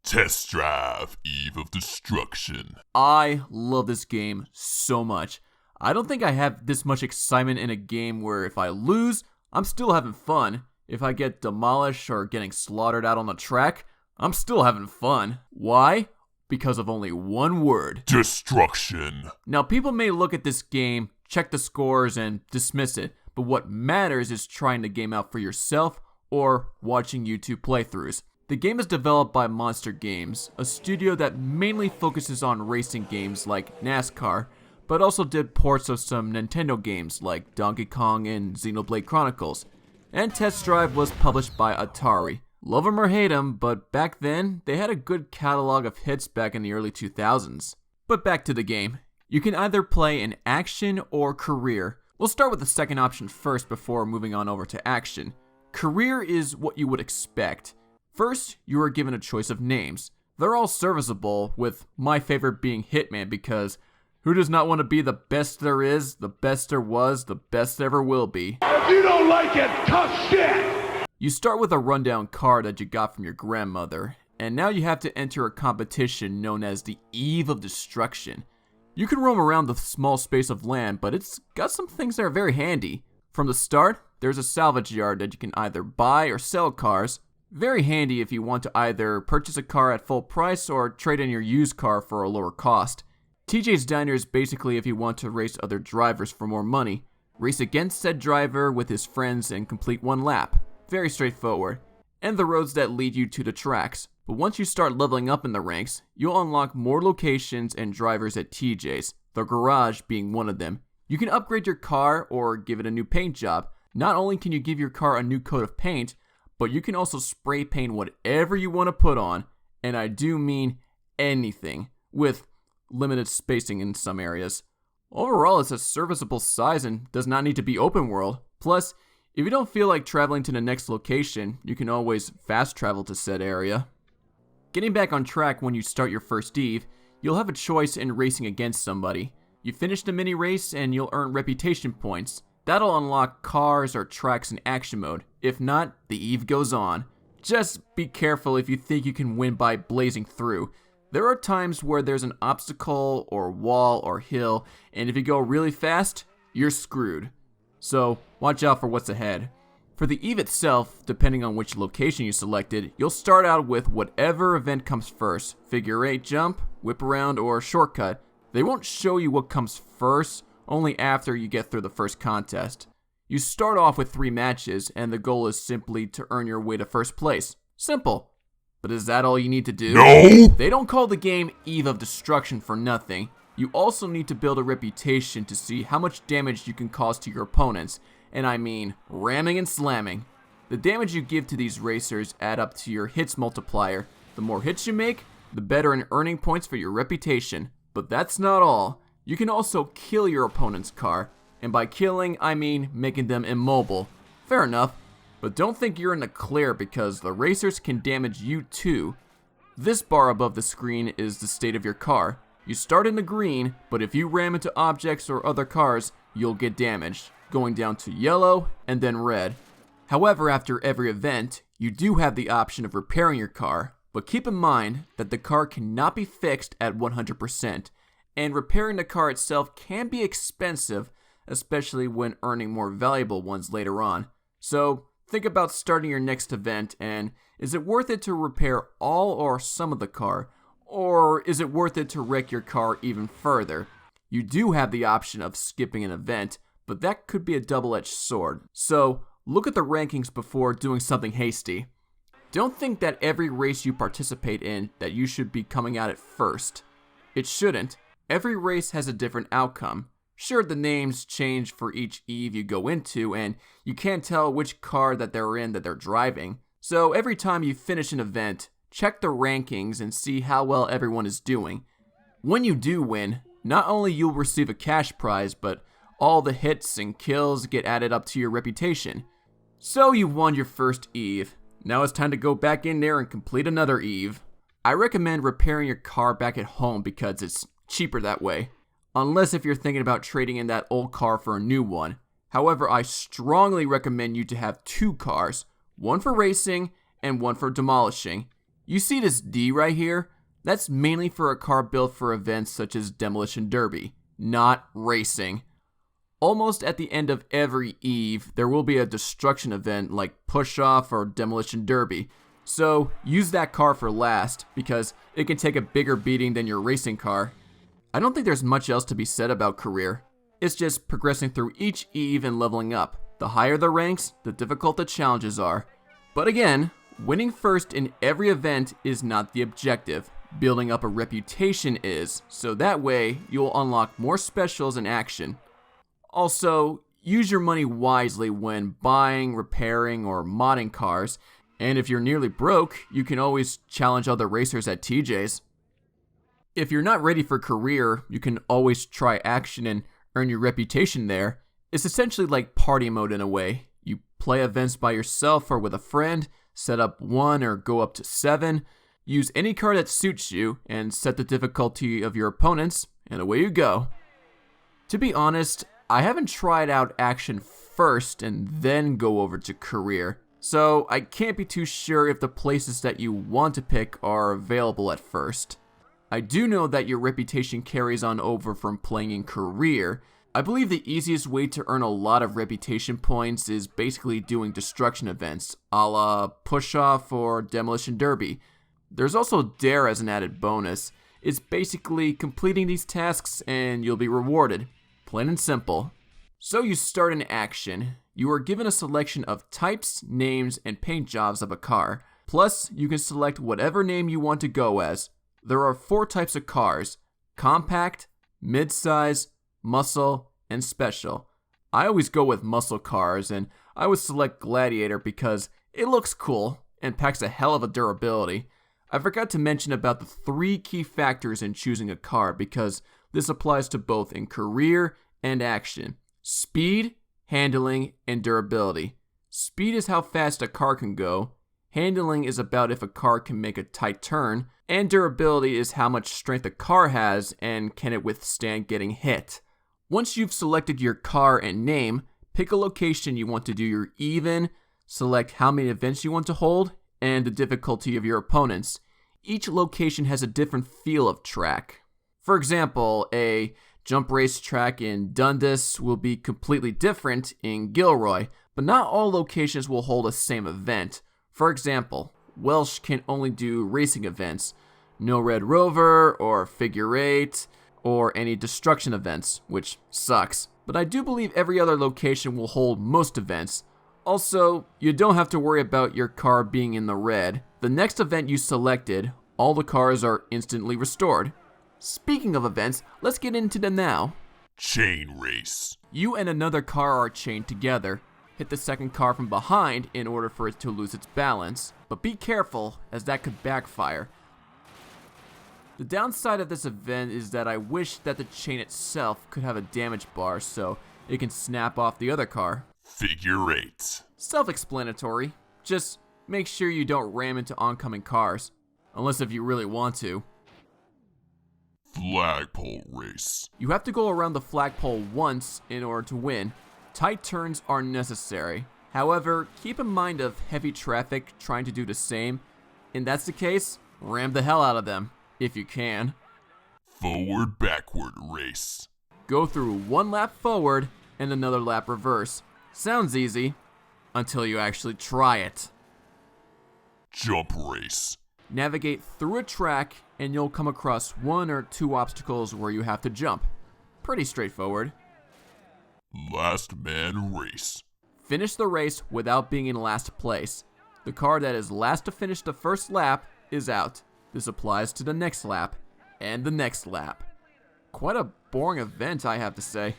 Test Drive, Eve of Destruction. I love this game so much. I don't think I have this much excitement in a game where if I lose, I'm still having fun. If I get demolished or getting slaughtered out on the track, I'm still having fun. Why? Because of only one word. Destruction. Now, people may look at this game, check the scores, and dismiss it, but what matters is trying the game out for yourself or watching YouTube playthroughs. The game is developed by Monster Games, a studio that mainly focuses on racing games like NASCAR, but also did ports of some Nintendo games like Donkey Kong and Xenoblade Chronicles. And Test Drive was published by Atari. Love 'em or hate 'em, but back then, they had a good catalog of hits back in the early 2000s. But back to the game. You can either play in action or career. We'll start with the second option first before moving on over to action. Career is what you would expect. First, you are given a choice of names. They're all serviceable, with my favorite being Hitman because who does not want to be the best there is, the best there was, the best there ever will be? If you don't like it, tough shit! You start with a rundown car that you got from your grandmother, and now you have to enter a competition known as the Eve of Destruction. You can roam around the small space of land, but it's got some things that are very handy. From the start, there's a salvage yard that you can either buy or sell cars. Very handy if you want to either purchase a car at full price or trade in your used car for a lower cost. TJ's Diner is basically if you want to race other drivers for more money. Race against said driver with his friends and complete one lap. Very straightforward. And the roads that lead you to the tracks. But once you start leveling up in the ranks, you'll unlock more locations and drivers at TJ's, the garage being one of them. You can upgrade your car or give it a new paint job. Not only can you give your car a new coat of paint, but you can also spray paint whatever you want to put on, and I do mean anything, with limited spacing in some areas. Overall, it's a serviceable size and does not need to be open world. Plus, if you don't feel like traveling to the next location, you can always fast travel to said area. Getting back on track when you start your first Eve, you'll have a choice in racing against somebody. You finish the mini race and you'll earn reputation points. That'll unlock cars or tracks in action mode. If not, the Eve goes on. Just be careful if you think you can win by blazing through. There are times where there's an obstacle or wall or hill, and if you go really fast, you're screwed. So watch out for what's ahead. For the Eve itself, depending on which location you selected, you'll start out with whatever event comes first. Figure 8 jump, whip around, or shortcut. They won't show you what comes first, only after you get through the first contest. You start off with 3 matches, and the goal is simply to earn your way to first place. Simple. But is that all you need to do? No! They don't call the game Eve of Destruction for nothing. You also need to build a reputation to see how much damage you can cause to your opponents, and I mean ramming and slamming. The damage you give to these racers add up to your hits multiplier. The more hits you make, the better in earning points for your reputation. But that's not all. You can also kill your opponent's car, and by killing, I mean making them immobile. Fair enough, but don't think you're in the clear because the racers can damage you too. This bar above the screen is the state of your car. You start in the green, but if you ram into objects or other cars, you'll get damaged, going down to yellow and then red. However, after every event, you do have the option of repairing your car, but keep in mind that the car cannot be fixed at 100%. And repairing the car itself can be expensive, especially when earning more valuable ones later on. So think about starting your next event, and is it worth it to repair all or some of the car? Or is it worth it to wreck your car even further? You do have the option of skipping an event, but that could be a double-edged sword. So look at the rankings before doing something hasty. Don't think that every race you participate in that you should be coming at it first. It shouldn't. Every race has a different outcome. Sure, the names change for each Eve you go into, and you can't tell which car that they're in that they're driving. So every time you finish an event, check the rankings and see how well everyone is doing. When you do win, not only you'll receive a cash prize, but all the hits and kills get added up to your reputation. So you won your first Eve. Now it's time to go back in there and complete another Eve. I recommend repairing your car back at home because it's cheaper that way. Unless if you're thinking about trading in that old car for a new one. However, I strongly recommend you to have 2 cars, one for racing and one for demolishing. You see this D right here? That's mainly for a car built for events such as Demolition Derby, not racing. Almost at the end of every Eve, there will be a destruction event like Push-Off or Demolition Derby. So use that car for last, because it can take a bigger beating than your racing car. I don't think there's much else to be said about career. It's just progressing through each Eve and leveling up. The higher the ranks, the difficult the challenges are. But again, winning first in every event is not the objective. Building up a reputation is, so that way you'll unlock more specials in action. Also, use your money wisely when buying, repairing, or modding cars, and if you're nearly broke, you can always challenge other racers at TJ's. If you're not ready for career, you can always try action and earn your reputation there. It's essentially like party mode in a way. You play events by yourself or with a friend, set up 1 or go up to 7, use any car that suits you, and set the difficulty of your opponents, and away you go. To be honest, I haven't tried out action first and then go over to career, so I can't be too sure if the places that you want to pick are available at first. I do know that your reputation carries on over from playing in career. I believe the easiest way to earn a lot of reputation points is basically doing destruction events, a la Push-Off or Demolition Derby. There's also Dare as an added bonus. It's basically completing these tasks and you'll be rewarded. Plain and simple. So you start in action. You are given a selection of types, names, and paint jobs of a car. Plus, you can select whatever name you want to go as. There are 4 types of cars: compact, mid-size, muscle, and special. I always go with muscle cars, and I would select Gladiator because it looks cool and packs a hell of a durability. I forgot to mention about the 3 key factors in choosing a car because this applies to both in career and action: speed, handling, and durability. Speed is how fast a car can go, handling is about if a car can make a tight turn, and durability is how much strength a car has and can it withstand getting hit. Once you've selected your car and name, pick a location you want to do your even, select how many events you want to hold, and the difficulty of your opponents. Each location has a different feel of track. For example, a jump race track in Dundas will be completely different in Gilroy, but not all locations will hold a same event. For example, Welsh can only do racing events, no Red Rover or Figure 8 or any destruction events, which sucks. But I do believe every other location will hold most events. Also, you don't have to worry about your car being in the red. The next event you selected, all the cars are instantly restored. Speaking of events, let's get into them now. Chain race. You and another car are chained together. Hit the second car from behind in order for it to lose its balance, but be careful as that could backfire. The downside of this event is that I wish that the chain itself could have a damage bar so it can snap off the other car. Figure 8. Self-explanatory. Just make sure you don't ram into oncoming cars, unless if you really want to. Flagpole race. You have to go around the flagpole once in order to win. Tight turns are necessary. However, keep in mind of heavy traffic trying to do the same. If that's the case, ram the hell out of them, if you can. Forward-backward race. Go through 1 lap forward and another lap reverse. Sounds easy, until you actually try it. Jump race. Navigate through a track and you'll come across 1 or 2 obstacles where you have to jump. Pretty straightforward. Last man race. Finish the race without being in last place. The car that is last to finish the first lap is out. This applies to the next lap and the next lap. Quite a boring event, I have to say.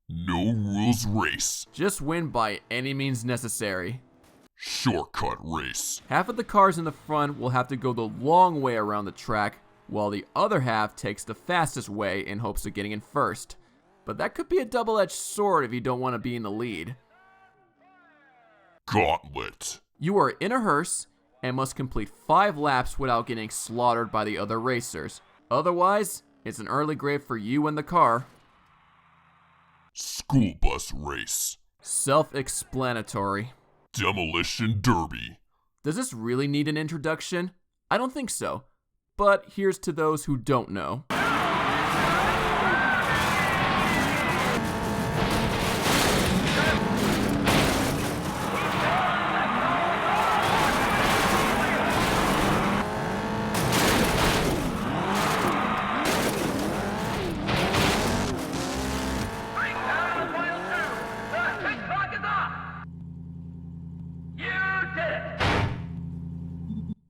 No rules race. Just win by any means necessary. Shortcut race. Half of the cars in the front will have to go the long way around the track, while the other half takes the fastest way in hopes of getting in first. But that could be a double-edged sword if you don't want to be in the lead. Gauntlet. You are in a hearse and must complete 5 laps without getting slaughtered by the other racers. Otherwise, it's an early grave for you and the car. School bus race. Self-explanatory. Demolition derby. Does this really need an introduction? I don't think so. But here's to those who don't know.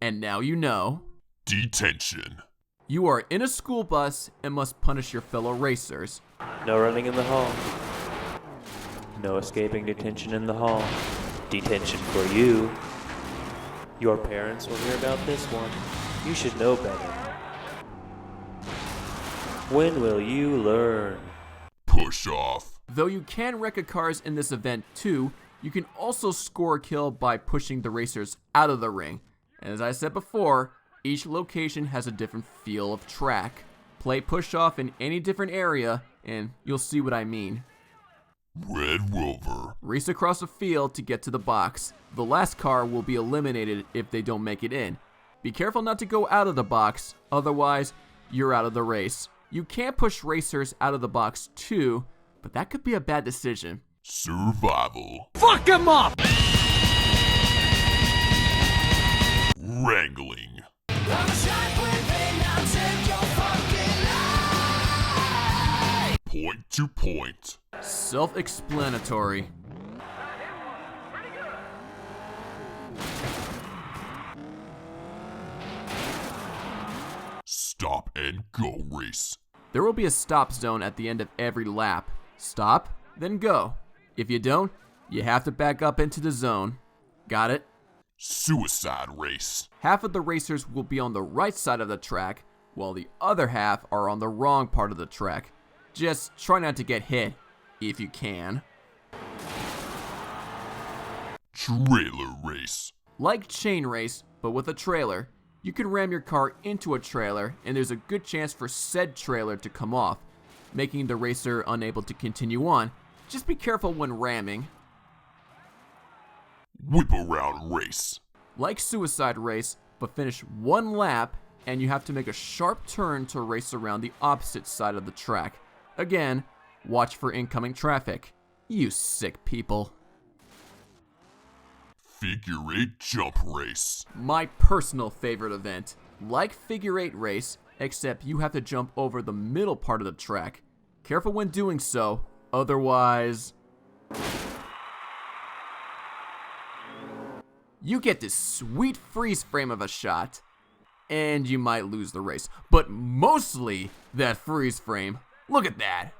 And now you know. Detention. You are in a school bus and must punish your fellow racers. No running in the hall. No escaping detention in the hall. Detention for you. Your parents will hear about this one. You should know better. When will you learn? Push off. Though you can wreck cars in this event too, you can also score a kill by pushing the racers out of the ring. As I said before, each location has a different feel of track. Play push off in any different area and you'll see what I mean. Red Rover. Race across the field to get to the box. The last car will be eliminated if they don't make it in. Be careful not to go out of the box, otherwise you're out of the race. You can push racers out of the box too, but that could be a bad decision. Survival. Fuck him up! Wrangling. Point to point. Self-explanatory. Stop and go race. There will be a stop zone at the end of every lap. Stop, then go. If you don't, you have to back up into the zone. Got it? Suicide race. Half of the racers will be on the right side of the track, while the other half are on the wrong part of the track. Just try not to get hit, if you can. Trailer race. Like chain race, but with a trailer, you can ram your car into a trailer, and there's a good chance for said trailer to come off, making the racer unable to continue on. Just be careful when ramming. Whip around race. Like suicide race, but finish one lap, and you have to make a sharp turn to race around the opposite side of the track. Again, watch for incoming traffic. You sick people. Figure 8 jump race. My personal favorite event. Like figure 8 race, except you have to jump over the middle part of the track. Careful when doing so, otherwise you get this sweet freeze frame of a shot, and you might lose the race. But mostly that freeze frame. Look at that.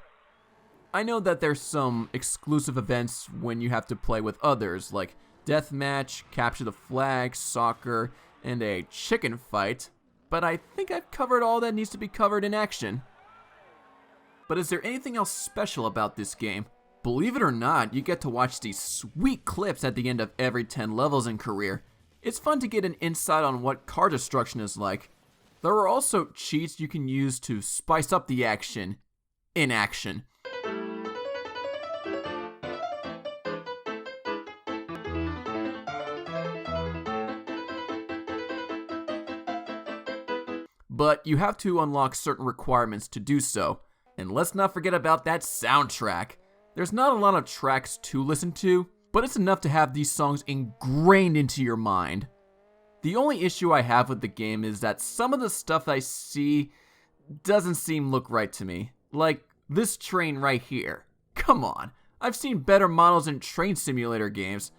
I know that there's some exclusive events when you have to play with others, like deathmatch, capture the flag, soccer, and a chicken fight, but I think I've covered all that needs to be covered in action. But is there anything else special about this game? Believe it or not, you get to watch these sweet clips at the end of every 10 levels in Career. It's fun to get an insight on what car destruction is like. There are also cheats you can use to spice up the action in action. But you have to unlock certain requirements to do so. And let's not forget about that soundtrack. There's not a lot of tracks to listen to, but it's enough to have these songs ingrained into your mind. The only issue I have with the game is that some of the stuff I see doesn't look right to me. Like this train right here. Come on, I've seen better models in train simulator games,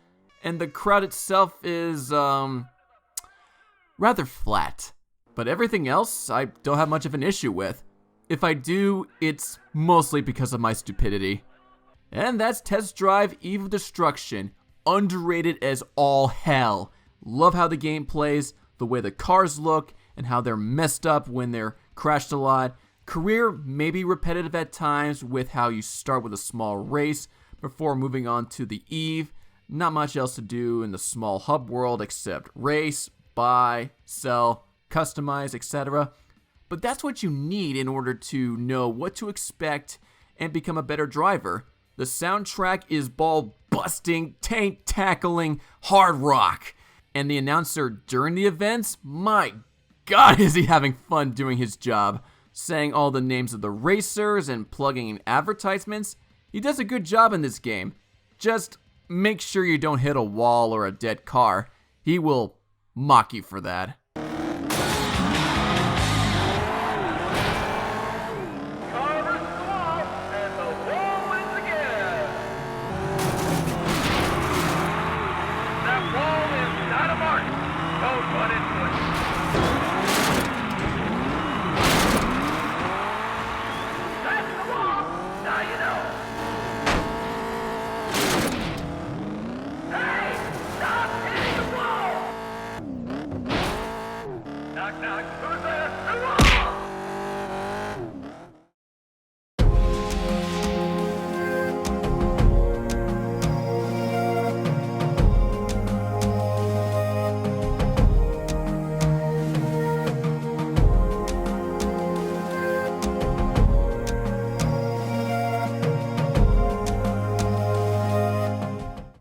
and the crowd itself is, rather flat. But everything else, I don't have much of an issue with. If I do, it's mostly because of my stupidity. And that's Test Drive Eve of Destruction. Underrated as all hell. Love how the game plays, the way the cars look, and how they're messed up when they're crashed a lot. Career may be repetitive at times with how you start with a small race before moving on to the Eve. Not much else to do in the small hub world except race, buy, sell, customize, etc. But that's what you need in order to know what to expect and become a better driver. The soundtrack is ball-busting, tank-tackling hard rock. And the announcer during the events, my God, is he having fun doing his job, saying all the names of the racers and plugging in advertisements. He does a good job in this game. Just make sure you don't hit a wall or a dead car. He will mock you for that. Knock, knock.